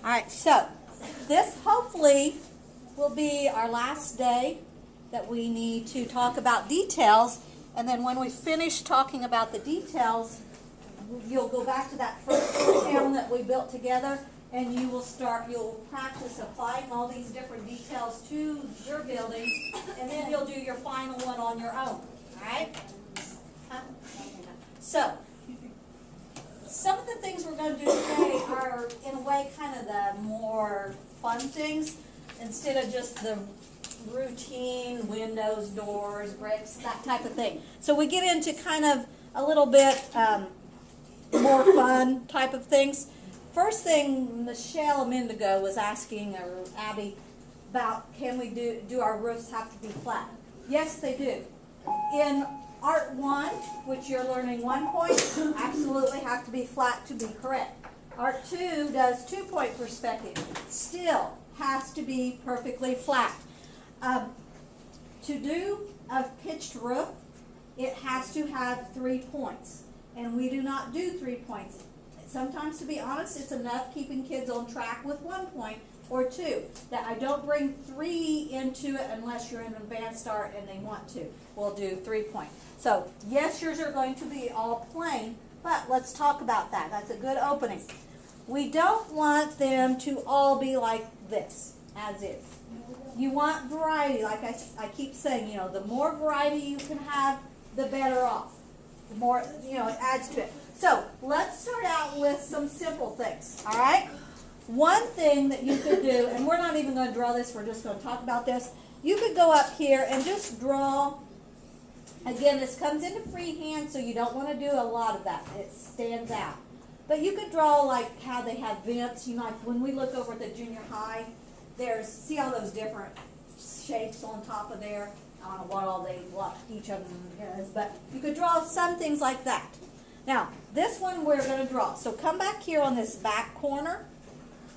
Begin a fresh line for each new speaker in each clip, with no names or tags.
right, so this hopefully will be our last day that we need to talk about details. And then when we finish talking about the details, you'll go back to that first town that we built together, and you'll practice applying all these different details to your buildings, and then you'll do your final one on your own. All right? So, some of the things we're going to do today are, in a way, kind of the more fun things, instead of just the routine windows, doors, bricks, that type of thing. So we get into kind of a little bit more fun type of things. First thing, Michelle a minute ago was asking, or Abby, about can we do our roofs have to be flat? Yes, they do. In Art 1, which you're learning 1 point, absolutely have to be flat to be correct. Art 2 does 2-point perspective. Still has to be perfectly flat. To do a pitched roof, it has to have 3 points. And we do not do 3 points. Sometimes, to be honest, it's enough keeping kids on track with 1 point or 2. That I don't bring 3 into it unless you're in advanced art and they want to. We'll do 3 point. So, yes, yours are going to be all plain, but let's talk about that. That's a good opening. We don't want them to all be like this, as is. You want variety, like I keep saying, the more variety you can have, the better off. The more, it adds to it. So, let's start out with some simple things, all right? One thing that you could do, and we're not even going to draw this, we're just going to talk about this. You could go up here and just draw. Again, this comes into freehand, so you don't want to do a lot of that. It stands out. But you could draw like how they have vents. Like when we look over at the junior high, see all those different shapes on top of there. I don't know what each of them is, but you could draw some things like that. Now, this one we're going to draw. So come back here on this back corner.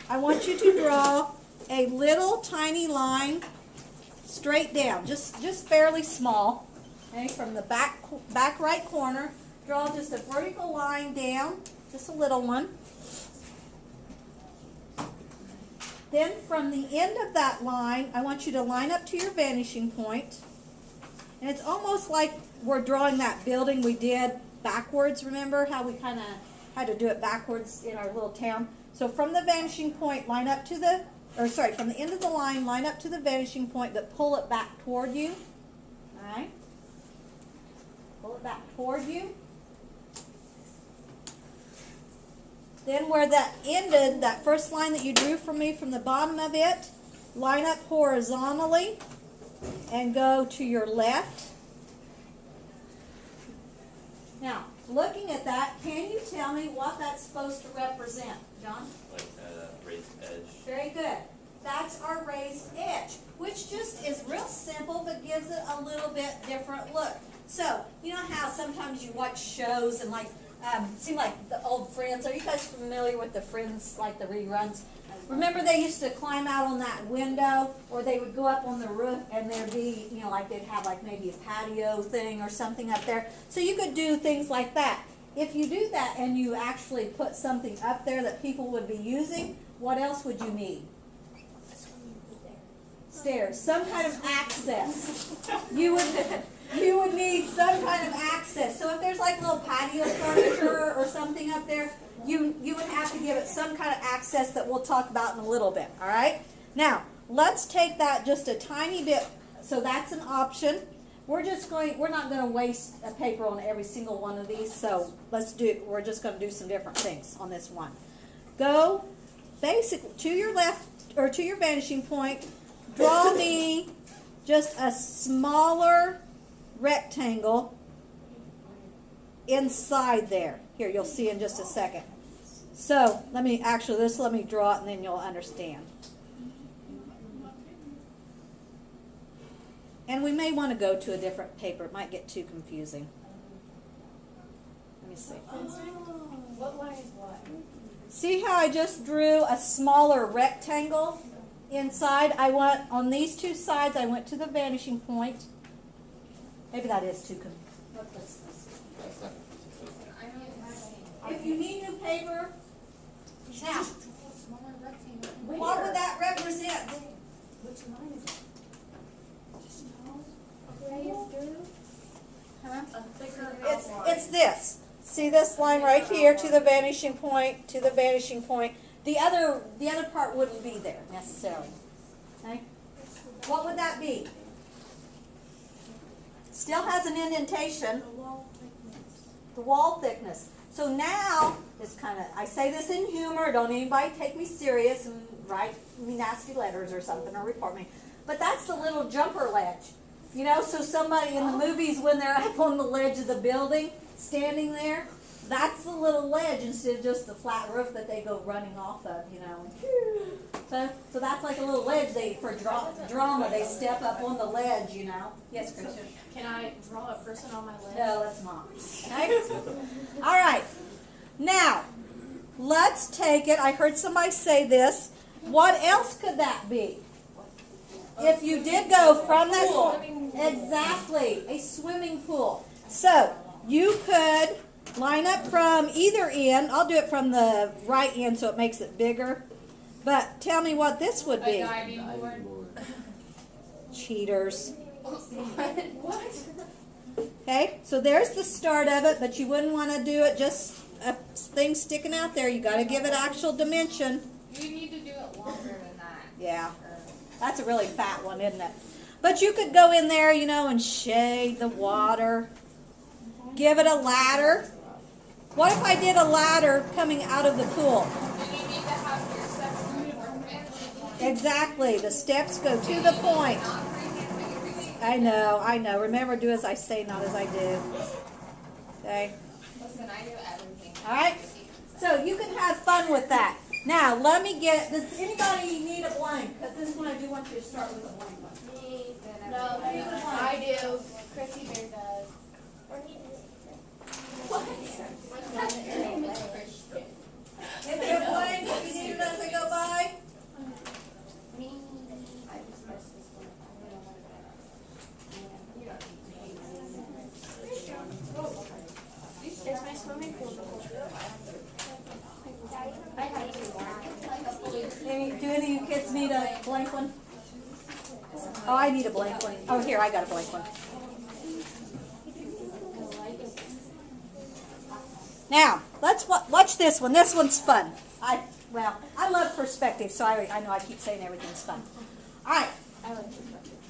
I want you to draw a little tiny line straight down, just fairly small. Okay, from the back right corner, draw just a vertical line down, just a little one. Then from the end of that line, I want you to line up to your vanishing point. And it's almost like we're drawing that building we did backwards. Remember how we kind of had to do it backwards in our little town? So from the vanishing point, from the end of the line, line up to the vanishing point, but pull it back toward you. All right? Pull it back toward you. Then where that ended, that first line that you drew for me from the bottom of it, line up horizontally and go to your left. Now, looking at that, can you tell me what that's supposed to represent, John?
Like a raised edge.
Very good. That's our raised edge, which just is real simple but gives it a little bit different look. So, you know how sometimes you watch shows and seem like the old Friends. Are you guys familiar with the Friends, like the reruns? Remember they used to climb out on that window, or they would go up on the roof and there'd be, like they'd have like maybe a patio thing or something up there. So you could do things like that. If you do that and you actually put something up there that people would be using, what else would you need? Stairs. Some kind of access. You would need some kind of access. So if there's like little patio furniture or something up there, you would have to give it some kind of access that we'll talk about in a little bit. All right? Now, let's take that just a tiny bit. So that's an option. We're not going to waste a paper on every single one of these. So we're just going to do some different things on this one. Go basically to your left or to your vanishing point. Draw me just a smaller rectangle inside there. Here, you'll see in just a second. So, let me draw it and then you'll understand. And we may want to go to a different paper. It might get too confusing. Let me see.
What line is what?
See how I just drew a smaller rectangle inside? On these two sides, I went to the vanishing point. Maybe that is too confusing. If you need new paper, now,
Smaller rectangle.
line right here to the vanishing point, to the vanishing point. The other part wouldn't be there necessarily. Okay? What would that be? Still has an indentation. The wall thickness. So now, this kind of, I say this in humor, don't anybody take me serious and write me nasty letters or something or report me. But that's the little jumper ledge. You know, so somebody in the movies when they're up on the ledge of the building, standing there, that's the little ledge instead of just the flat roof that they go running off of, you know. So that's like a little ledge. For drama, they step up on the ledge, you know. Yes, Christian?
Can I draw a person on my list?
No, let's not. Okay? All right. Now, let's take it. I heard somebody say this. What else could that be? If you did go from that pool. Exactly, a swimming pool. So, you could line up from either end. I'll do it from the right end so it makes it bigger. But tell me what this would be.
A diving board.
Cheaters.
What?
Okay, so there's the start of it, but you wouldn't want to do it just a thing sticking out there. You got to give it actual dimension.
You need to do it longer than that.
Yeah, that's a really fat one, isn't it? But you could go in there, you know, and shade the water. Give it a ladder. What if I did a ladder coming out of the pool?
And you need to have your steps moving.
Exactly. The steps go to the point. I know. Remember, do as I say, not as I do. Okay?
Listen, I do everything.
All right? So you can have fun with that. Now, let me get, does anybody need a blank? Because this one I do want you to start with a blank one.
No, I do. Chrissy Bear does. What? Your name is Christian.
Is there a blank if you need it as I go by?
Me. I just messed this one up. I don't know what it is. Is my swimming pool the whole I have two more.
Do any of you kids need a blank one? Oh, I need a blank one. Oh, here, I got a blank one. Now, let's watch this one. This one's fun. I love perspective, so I know I keep saying everything's fun. All right,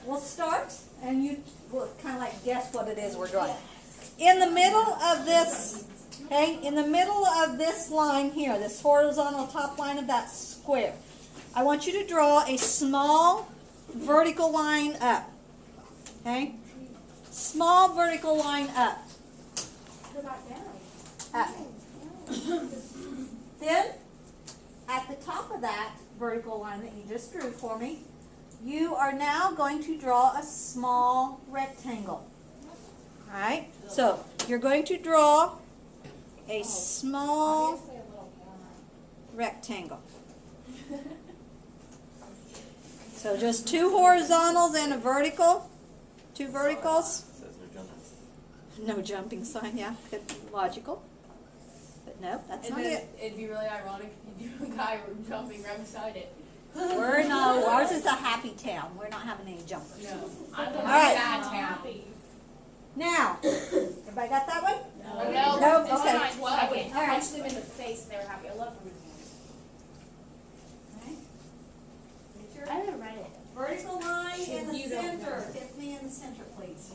we'll start, and you will kind of like guess what it is we're doing. In the middle of this, okay, in the middle of this line here, this horizontal top line of that square, I want you to draw a small vertical line up. Okay? Small vertical line up. Up. Then, at the top of that vertical line that you just drew for me, you are now going to draw a small rectangle. Alright? So, you're going to draw a small rectangle. So just two horizontals and a vertical. Two verticals.
Says no jumping.
No jumping sign, yeah. Could be logical. But no, that's
And
not
then
it.
it'd be really ironic if you do a guy jumping right beside it.
We're no, ours is a happy town. We're not having any jumpers.
No. I'm
All right.
sad town.
Now, everybody got that one?
No,
Nope,
it's
okay.
not. Well, I would
All right.
punch them in the face and they were happy. I love them. I haven't read it.
Vertical line in the
You don't
center.
know.
Hit me in the center, please.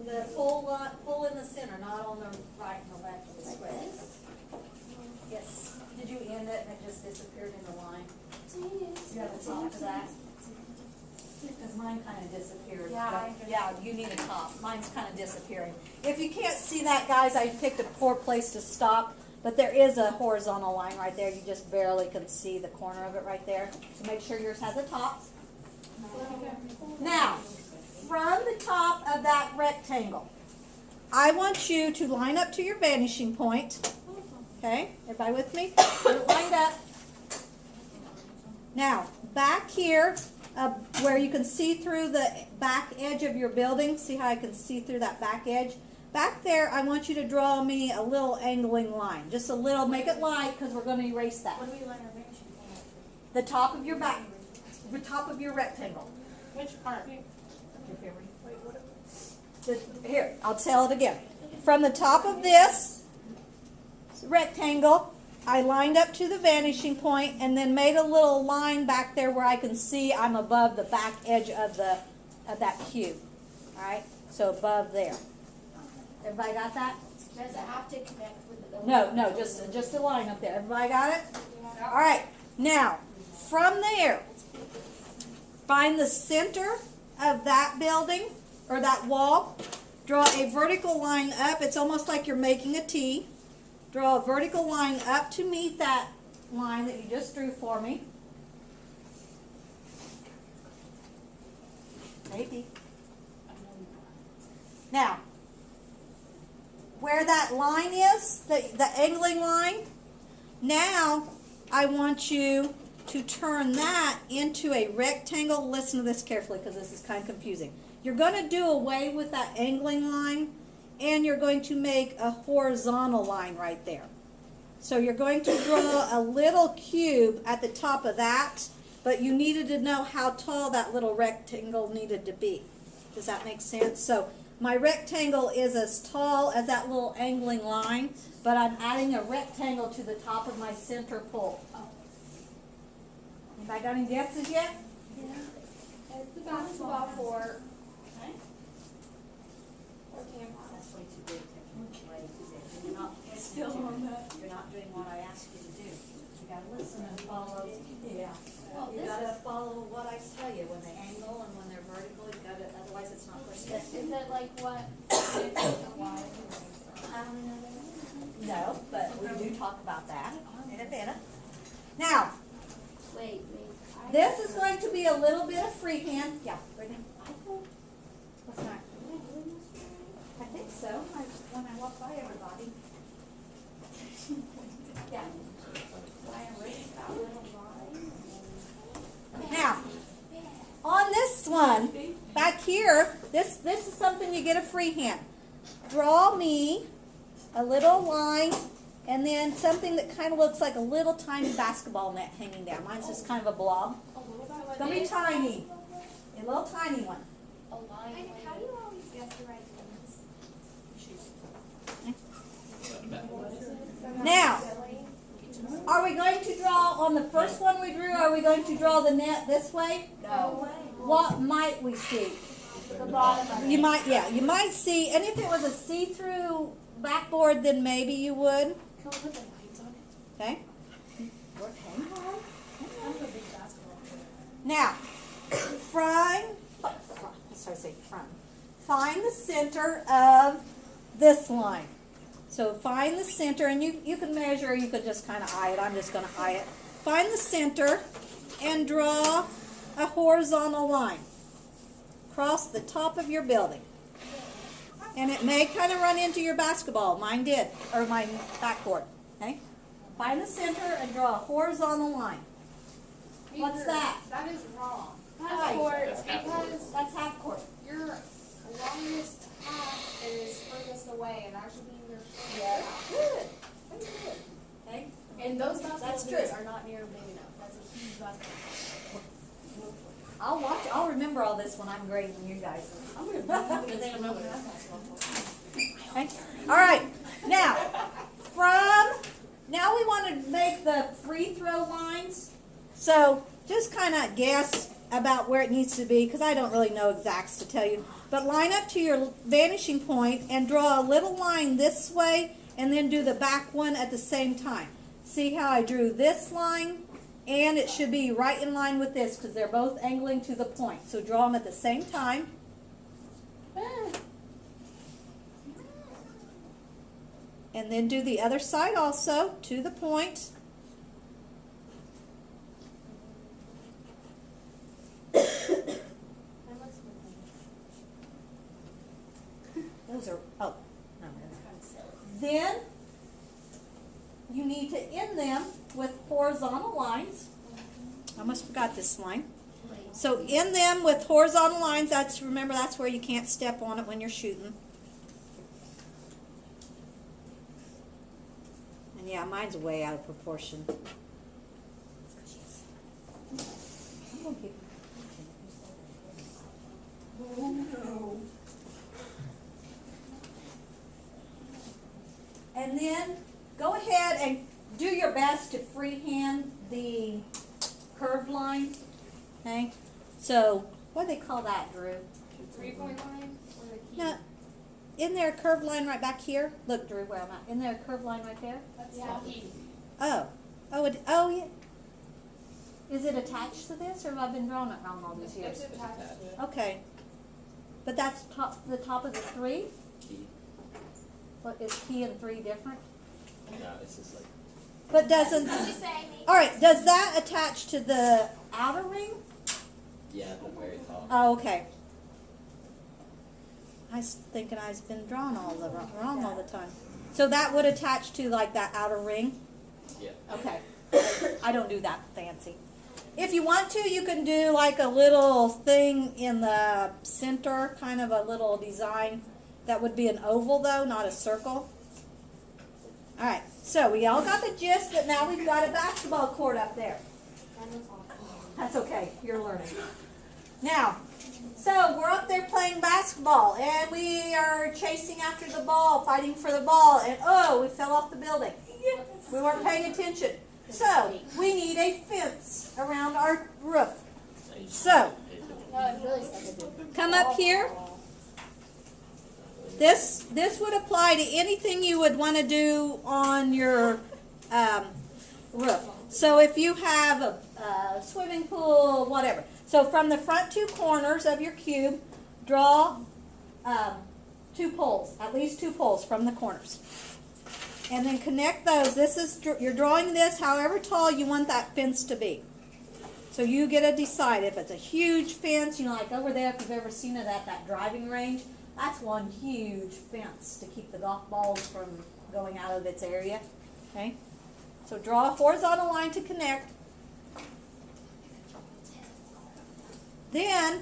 The pull in the center, not on the right and the left of the square. Yes. Did you end it and it just disappeared in the line? You have a top to that? Because mine kind of disappeared.
Yeah,
But, yeah, you need a top. Mine's kind of disappearing. If you can't see that, guys, I picked a poor place to stop. But there is a horizontal line right there. You just barely can see the corner of it right there. So make sure yours has a top. Now, from the top of that rectangle, I want you to line up to your vanishing point. Okay, everybody with me? Get it lined up. Now, back here, where you can see through the back edge of your building, see how I can see through that back edge? Back there, I want you to draw me a little angling line. Just a little, make it light because we're going to erase that.
What do we line our vanishing point?
The top of your back, the top of your rectangle.
Which part?
Here, I'll tell it again. From the top of this, rectangle, I lined up to the vanishing point and then made a little line back there where I can see I'm above the back edge of that cube. All right, so above there. Everybody got that?
Does it have to connect with the?
No, just a line up there. Everybody got it?
Yeah.
All right, now from there, find the center of that building or that wall. Draw a vertical line up. It's almost like you're making a T. Draw a vertical line up to meet that line that you just drew for me. Maybe. Now, where that line is, the angling line, now I want you to turn that into a rectangle. Listen to this carefully because this is kind of confusing. You're going to do away with that angling line and you're going to make a horizontal line right there. So you're going to draw a little cube at the top of that, but you needed to know how tall that little rectangle needed to be. Does that make sense? So my rectangle is as tall as that little angling line, but I'm adding a rectangle to the top of my center pole. Anybody got any guesses yet?
Yeah. It's the basketball court.
Okay.
Or tampon.
That's way too big. You're not you're not doing what I asked you to do. You gotta listen and follow. Yeah.
Oh,
You
this
gotta follow what I tell you. When they angle and when they're vertical, you gotta, otherwise it's not perspective.
Is it like what?
No, but we do talk about that in a minute.
Now,
Wait.
this is going to be a little bit of freehand. Yeah, Brittany. What's that? I think so. When I walk by everybody. Yeah. Now, on this one, back here, this is something you get a freehand. Draw me a little line and then something that kind of looks like a little tiny basketball net hanging down. Mine's just kind of a blob. It's going to be tiny. A little tiny one.
A line. How do you always guess the right things?
Now, are we going to draw on the first one we drew? Are we going to draw the net this way?
No.
What might we see?
The bottom of
You
it.
might, yeah, you might see, and if it was a see-through backboard, then maybe you would.
Can we put the lights on it?
Okay.
I'm a big basketball player.
Now, find the center of this line. So find the center, and you can measure, or you could just kind of eye it. I'm just going to eye it. Find the center and draw a horizontal line across the top of your building. And it may kind of run into your basketball. Mine did, or my backboard. Okay? Find the center and draw a horizontal line. What's that?
That is wrong.
Right.
Half court,
That's half
because
That's half court.
your longest half is furthest away, and that should be your shortest
Yeah.
half.
Good. Very good. Okay?
And those basketball
That's
hoops
true.
are not near big enough. That's a huge basketball.
I'll watch. I'll remember all this when I'm grading you guys.
I'm gonna because they don't know what that basketball court.
Okay. All right. Now we want to make the free throw lines. So just kind of guess about where it needs to be because I don't really know exacts to tell you. But line up to your vanishing point and draw a little line this way and then do the back one at the same time. See how I drew this line? And it should be right in line with this because they're both angling to the point. So draw them at the same time. And then do the other side also to the point. Those are, oh, no. Then you need to end them with horizontal lines. I almost forgot this line. So end them with horizontal lines. Remember, that's where you can't step on it when you're shooting. And yeah, mine's way out of proportion. Oh no. And then go ahead and do your best to freehand the curved line. Okay, so what do they call that, Drew?
3-point line or the key?
No, isn't there a curved line right back here? Look, Drew, where I'm at. Isn't there a curved line right there?
That's
Yeah.
the key.
Oh, oh, yeah. Is it attached to this, or have I been drawing it wrong all these years?
It's attached to it.
Okay, but that's the top of the 3.
Key.
What is key and 3 different?
No, it's just like
But doesn't.
What'd you say, Amy?
All right, does that attach to the outer ring?
yeah, the very top.
Oh, okay. I was thinking I've been drawing wrong all the time. So that would attach to like that outer ring?
Yeah.
Okay. I don't do that fancy. If you want to, you can do like a little thing in the center, kind of a little design. That would be an oval though, not a circle. All right, so we all got the gist that now we've got a basketball court up there. That's okay, you're learning. Now, so we're up there playing basketball, and we are chasing after the ball, fighting for the ball, and oh, we fell off the building. We weren't paying attention. So, we need a fence around our roof. So,
No, it really said it.
come up here. This would apply to anything you would want to do on your roof. So if you have a swimming pool, whatever. So from the front 2 corners of your cube, draw 2 poles, at least 2 poles from the corners. And then connect those. You're drawing this however tall you want that fence to be. So you get to decide if it's a huge fence, you know, like over there, if you've ever seen it at that driving range, that's one huge fence to keep the golf balls from going out of its area. Okay? So draw a horizontal line to connect. Then,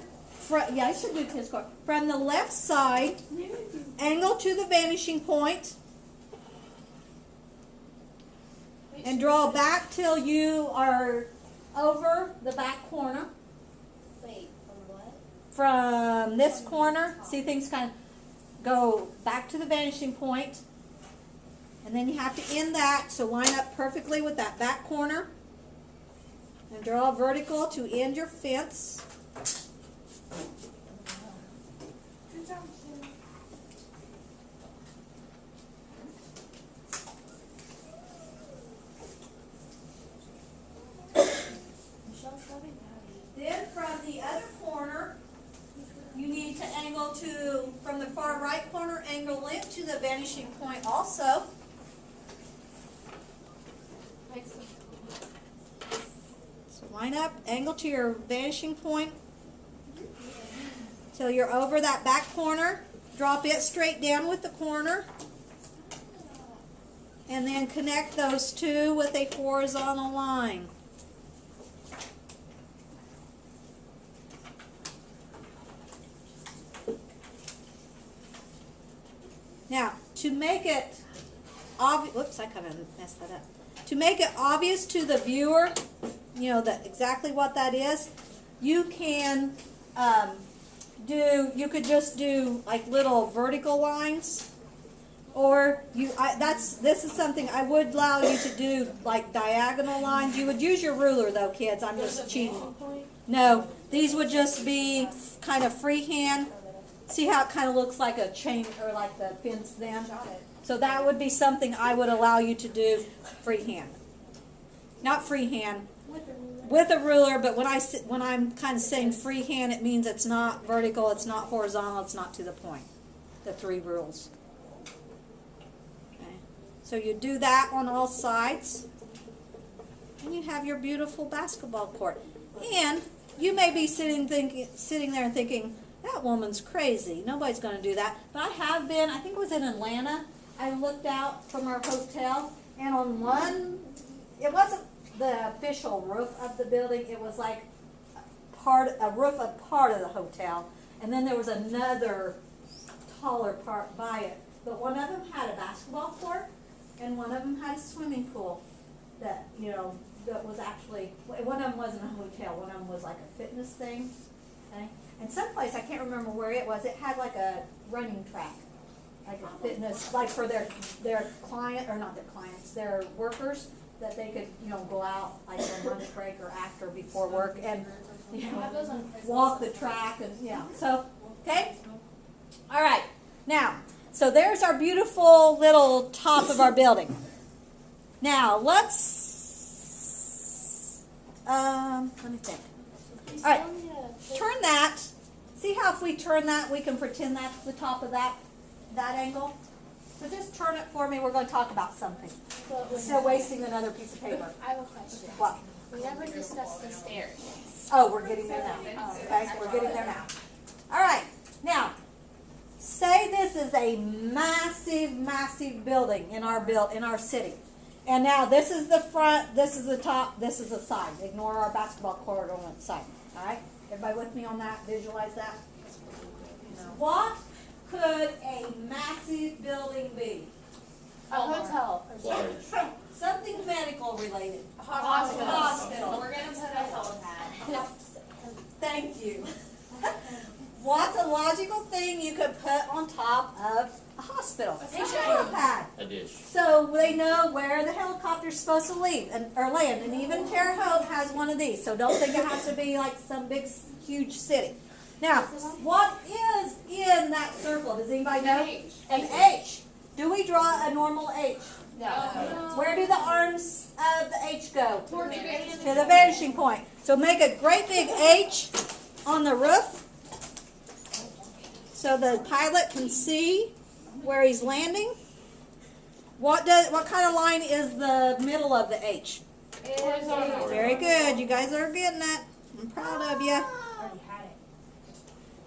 yeah, I should do tennis court. From the left side, angle to the vanishing point, and draw back till you are over the back corner.
Wait, from what?
From this corner, see things kind of go back to the vanishing point, and then you have to end that, so line up perfectly with that back corner, and draw a vertical to end your fence.
Good job, Kim. Michelle's loving Daddy.
Then from the other corner, you need to angle to, from the far right corner, angle it to the vanishing point also. So line up, angle to your vanishing point till you're over that back corner. Drop it straight down with the corner. And then connect those 2 with a horizontal line. Now, to make it obvious, whoops, I kind of messed that up. To make it obvious to the viewer, you know, that exactly what that is, you can you could just do like little vertical lines, or this is something I would allow you to do, like diagonal lines. You would use your ruler though, kids. I'm just cheating. No, these would just be kind of freehand. See how it kind of looks like a chain or like the fence then? So that would be something I would allow you to do freehand. Not freehand, with a ruler, but when I'm kind of saying freehand, it means it's not vertical, it's not horizontal, it's not to the point. The 3 rules. Okay. So you do that on all sides, and you have your beautiful basketball court. And you may be sitting there and thinking, that woman's crazy. Nobody's going to do that. But I have been, I think it was in Atlanta, I looked out from our hotel, and on one, it wasn't the official roof of the building, it was like a roof of part of the hotel, and then there was another taller part by it. But one of them had a basketball court, and one of them had a swimming pool that, you know, that was actually, one of them wasn't a hotel, one of them was like a fitness thing. Okay? And someplace, I can't remember where it was, it had like a running track. like a fitness, like for their client, or not their clients, their workers, that they could, go out like on lunch break or after, before work, and, walk the track and, so, okay? All right, now, so there's our beautiful little top of our building. Now, let's, let me think. All right, turn that. See how if we turn that, we can pretend that's the top of that angle? So just turn it for me. We're going to talk about something. Still wasting another piece of paper.
I have a question.
What?
We never discussed the stairs.
Oh, we're getting there now. Okay, we're getting there now. All right, now, say this is a massive, massive building in our city. And now this is the front, this is the top, this is the side. Ignore our basketball court on the side. All right? Everybody with me on that? Visualize that? What could a massive building be?
A hotel.
Large.
Something medical related.
Hospital. We're gonna put a helipad.
Thank you. What's a logical thing you could put on top of a hospital? A helipad.
A dish.
So they know where the helicopter's supposed to leave or land. And even Terre Haute has one of these. So don't think it has to be like some big, huge city. Now, what is in that circle? Does anybody know? An H. Do we draw a normal H?
No.
Where do the arms of the H go?
Towards the vanishing
To the vanishing point. So make a great big H on the roof so the pilot can see where he's landing. What kind of line is the middle of the H?
Horizontal.
Very good. You guys are getting it. I'm proud of you.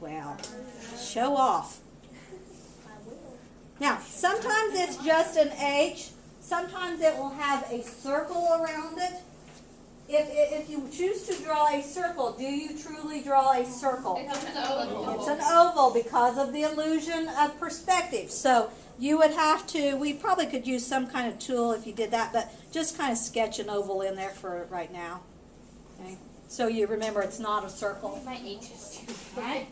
Well, show off. Now, sometimes it's just an H. Sometimes it will have a circle around it. If you choose to draw a circle, do you truly draw a circle?
It's an oval.
It's an oval because of the illusion of perspective. So you would have to, we probably could use some kind of tool if you did that, but just kind of sketch an oval in there for right now. Okay? So you remember it's not a circle.
My H is too
Right?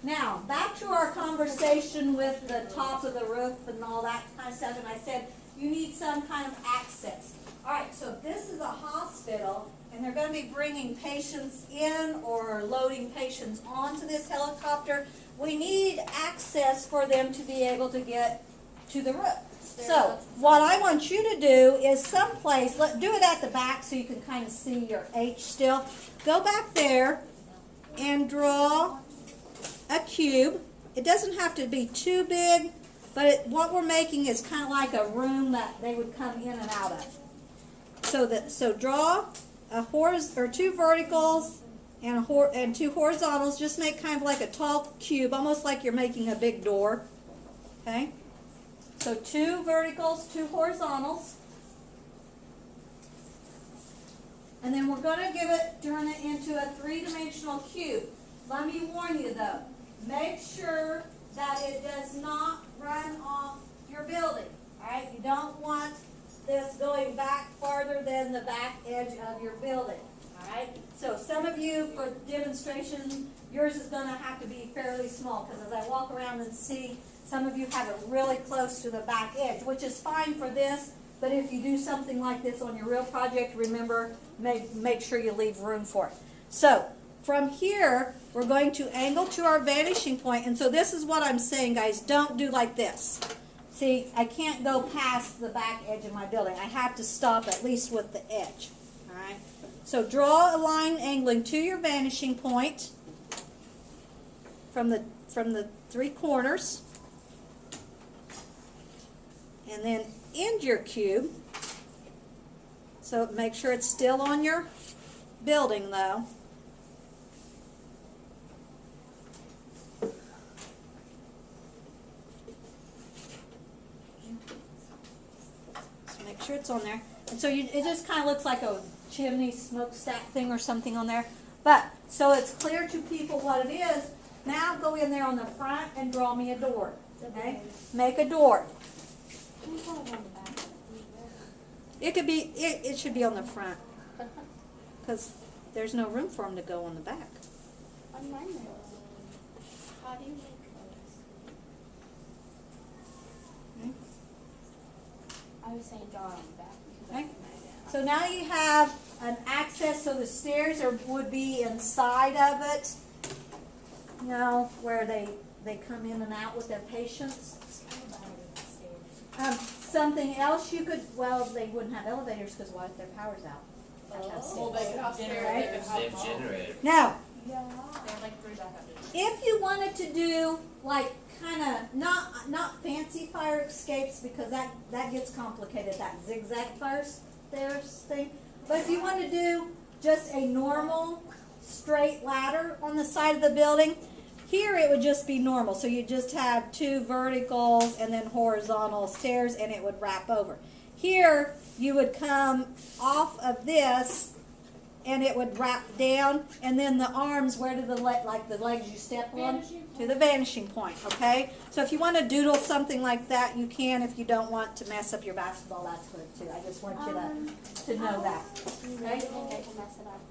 Now, back to our conversation with the top of the roof and all that kind of stuff, and I said you need some kind of access. All right, so this is a hospital, and they're going to be bringing patients in or loading patients onto this helicopter. We need access for them to be able to get to the roof. So, what I want you to do is someplace, do it at the back so you can kind of see your H still. Go back there and draw a cube. It doesn't have to be too big, but what we're making is kind of like a room that they would come in and out of. So draw two verticals and two horizontals. Just make kind of like a tall cube, almost like you're making a big door. Okay. So 2 verticals, 2 horizontals. And then we're going to turn it into a 3-dimensional cube. Let me warn you though, make sure that it does not run off your building. Alright, you don't want this going back farther than the back edge of your building. Alright, so some of you, for demonstration, yours is going to have to be fairly small, because as I walk around and see, some of you have it really close to the back edge, which is fine for this, but if you do something like this on your real project, remember, make sure you leave room for it. So, from here, we're going to angle to our vanishing point, and so this is what I'm saying, guys, don't do like this. See, I can't go past the back edge of my building. I have to stop at least with the edge. All right. So draw a line angling to your vanishing point from the 3 corners, and then end your cube. So make sure it's still on your building, though. Make sure it's on there. And so it just kind of looks like a chimney smokestack thing or something on there. But, so it's clear to people what it is. Now go in there on the front and draw me a door. Okay? Make a door. It could be, it should be on the front. Because there's no room for them to go on the back.
On mine, how do you make I was saying draw on the back because
Okay.
I can
So now you have an access, so the stairs would be inside of it, you know, where they come in and out with their patients. Something else you could, well, they wouldn't have elevators because what if their power's out? They'd have to
Well,
stairs.
they could have stairs.
Right?
They could
They
have
have generator.
Now,
They have like 3 backup.
if you wanted to do like kind of not fancy fire escapes because that gets complicated, that zigzag fire stairs thing. But if you want to do just a normal straight ladder on the side of the building, here it would just be normal. So you just have 2 verticals and then horizontal stairs, and it would wrap over. Here you would come off of this and it would wrap down, and then the arms, where do the legs you step on?
Vanishing
To the vanishing point, okay? So if you want to doodle something like that, you can. If you don't want to mess up your basketball, that's good too. I just want you to know that.
Okay. I think I can mess it up.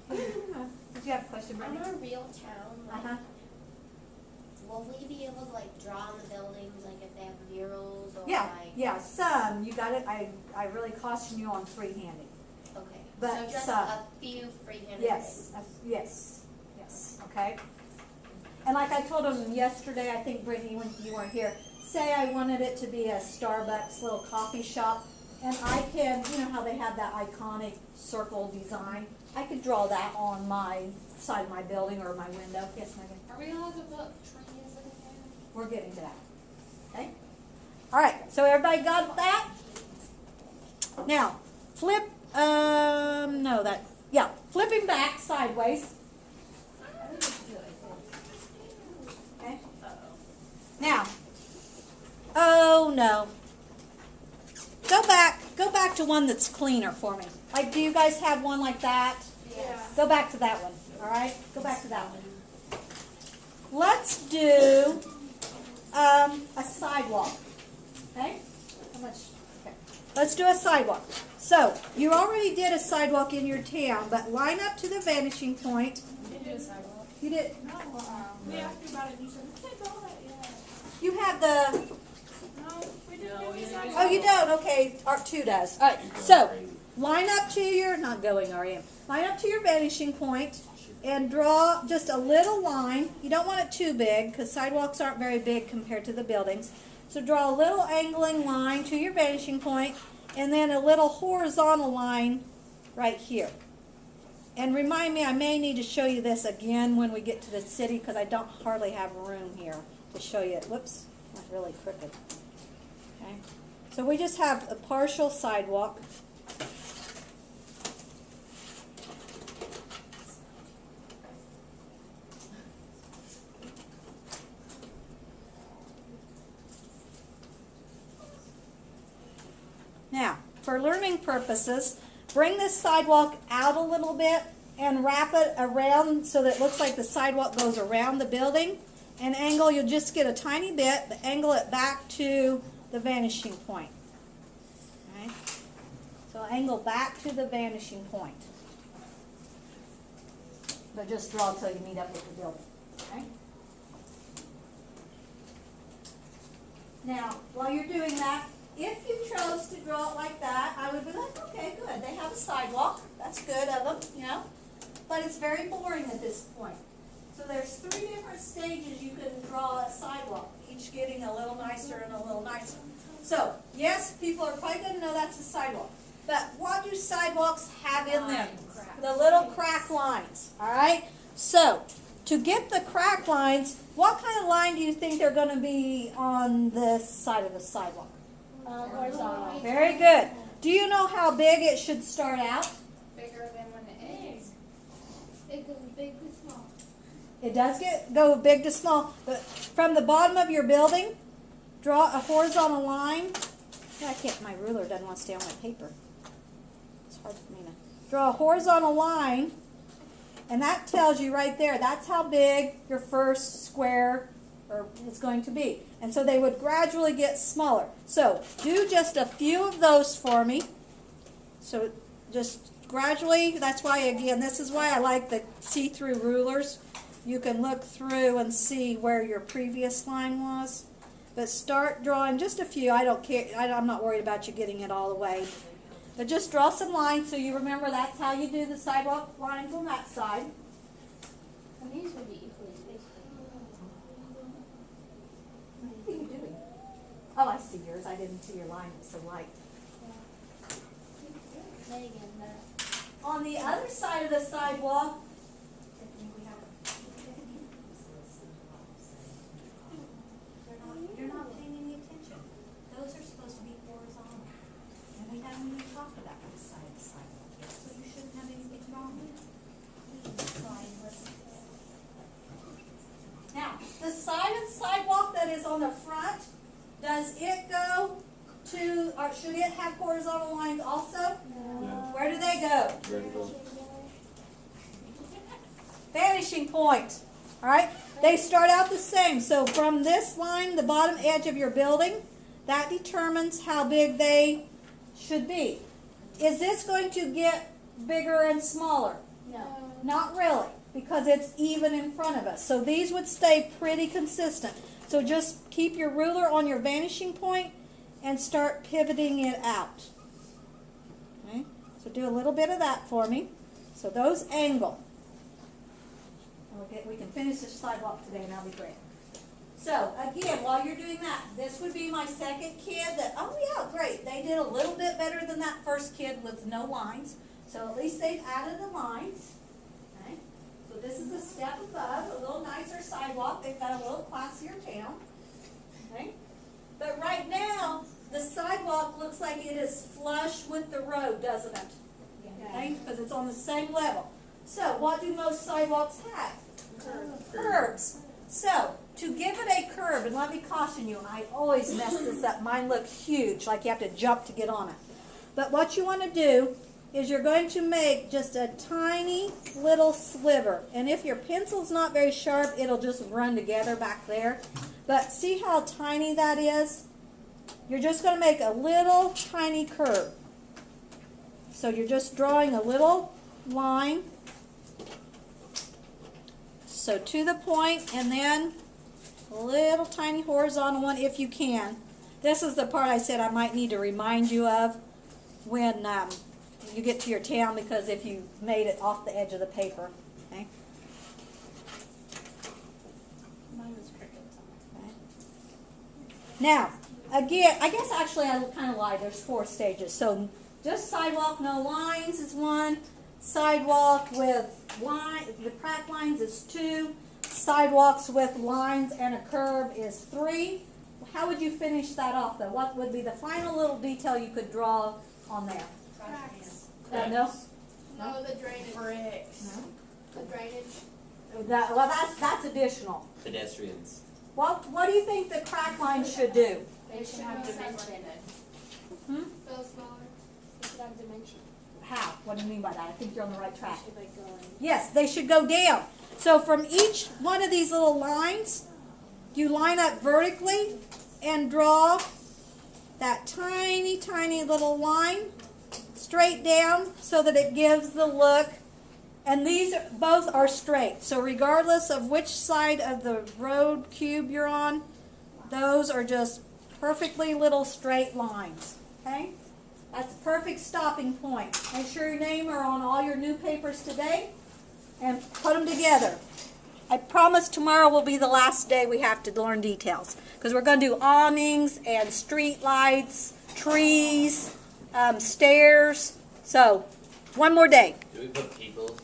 Did you have a question,
In
Brittany?
our real town, like,
Uh-huh.
will we be able to like draw on the buildings, like if they have murals or
Yeah,
like?
yeah, some. You got it. I really caution you on freehanding.
Okay.
But
so just
some.
a few freehanded
Yes, yes, okay. And like I told them yesterday, I think Brittany, when you weren't here, say I wanted it to be a Starbucks little coffee shop, and I can, you know how they have that iconic circle design? I could draw that on my side of my building or my window. Yes, Megan?
Are we allowed to put trees in there?
We're getting to that. Okay? All right, so everybody got that? Now, flip, flipping back sideways. Okay? Now, oh no. Go back to one that's cleaner for me. Like, do you guys have one like that?
Yes.
Go back to that one, all right? Go back to that one. Let's do a sidewalk. Okay? How much? Okay. Let's do a sidewalk. So, you already did a sidewalk in your town, but line up to the vanishing point.
We did a sidewalk.
You did.
No, we asked you about it and you said, we can't draw that yet.
You have the.
No, we didn't do any sidewalk.
Oh, you don't. Okay, Art 2 does. All right. So, line up to your. Not going, REM. Line up to your vanishing point and draw just a little line. You don't want it too big because sidewalks aren't very big compared to the buildings. So draw a little angling line to your vanishing point and then a little horizontal line right here. And remind me, I may need to show you this again when we get to the city because I don't hardly have room here to show you it. Whoops, that's really crooked. Okay, so we just have a partial sidewalk. Now, for learning purposes, bring this sidewalk out a little bit and wrap it around so that it looks like the sidewalk goes around the building. And angle, you'll just get a tiny bit, but angle it back to the vanishing point. Okay? So angle back to the vanishing point. But just draw till you meet up with the building. Okay? Now, while you're doing that, if you chose to draw it like that, I would be like, okay, good. They have a sidewalk. That's good of them, you know. But it's very boring at this point. So there's 3 different stages you can draw a sidewalk, each getting a little nicer and a little nicer. So, yes, people are probably going to know that's a sidewalk. But what do sidewalks have in them? The little crack lines, all right? So, to get the crack lines, what kind of line do you think they're going to be on this side of the sidewalk?
Horizontal.
Very good. Do you know how big it should start out?
Bigger than when it is. It goes big to small.
It does go big to small, but from the bottom of your building, draw a horizontal line. I can't, my ruler doesn't want to stay on my paper. It's hard for me to draw a horizontal line, and that tells you right there, that's how big your first square is going to be. And so they would gradually get smaller. So do just a few of those for me. So just gradually, that's why, again, this is why I like the see-through rulers. You can look through and see where your previous line was. but start drawing just a few. I don't care. I'm not worried about you getting it all the way. But just draw some lines so you remember that's how you do the sidewalk lines on that side.
And these would be equally spaced.
What are you doing? Oh, I see yours. I didn't see your line. It's so light.
Megan,
On the other side of the sidewalk,
You're not paying any attention. Those are supposed to be horizontal. And we haven't even talked about this side of the sidewalk yet, so you shouldn't have anything wrong with it.
now, the side of the sidewalk that is on the front, does it go to, or should it have horizontal lines also?
Yeah.
Where do they go?
Vertical.
Vanishing point. All right? They start out the same. So from this line, the bottom edge of your building, that determines how big they should be. Is this going to get bigger and smaller?
no.
Not really, because it's even in front of us. So these would stay pretty consistent. So just keep your ruler on your vanishing point and start pivoting it out. Okay? So do a little bit of that for me. So those angle. We can finish this sidewalk today and that'll be great. So again, while you're doing that, this would be my second kid that, oh yeah, great. They did a little bit better than that first kid with no lines. So at least they've added the lines. Okay? So this is a step above, a little nicer sidewalk. They've got a little classier town. Okay? But right now, the sidewalk looks like it is flush with the road, doesn't it? Okay? Because it's on the same level. So what do most sidewalks have? Curbs. So, to give it a curve, and let me caution you, I always mess this up. Mine look huge, like you have to jump to get on it. But what you want to do is you're going to make just a tiny little sliver. And if your pencil's not very sharp, it'll just run together back there. But see how tiny that is? You're just going to make a little tiny curve. So you're just drawing a little line. So to the point, and then a little tiny horizontal one if you can. This is the part I said I might need to remind you of when you get to your town, because if you made it off the edge of the paper. Okay?
Mine was crickets.
Okay. Now, again, I guess actually I kind of lied. There's 4 stages. So just sidewalk, no lines is 1. Sidewalk with the crack lines is 2. Sidewalks with lines and a curve is 3. How would you finish that off, though? What would be the final little detail you could draw on there?
Cracks.
No?
No, the drainage.
Bricks.
The drainage.
That's additional.
Pedestrians.
What do you think the crack lines should do?
They should have dimension.
Hmm?
Go smaller. They should have dimension.
How? What do you mean by that? I think you're on the right track.
Should they go in?
Yes, they should go down. So from each one of these little lines, you line up vertically and draw that tiny, tiny little line straight down so that it gives the look. And these both are straight. So regardless of which side of the road cube you're on, those are just perfectly little straight lines. Okay? That's a perfect stopping point. Make sure your name are on all your new papers today and put them together. I promise tomorrow will be the last day we have to learn details, because we're going to do awnings and street lights, trees, stairs. So, one more day.
Do we put people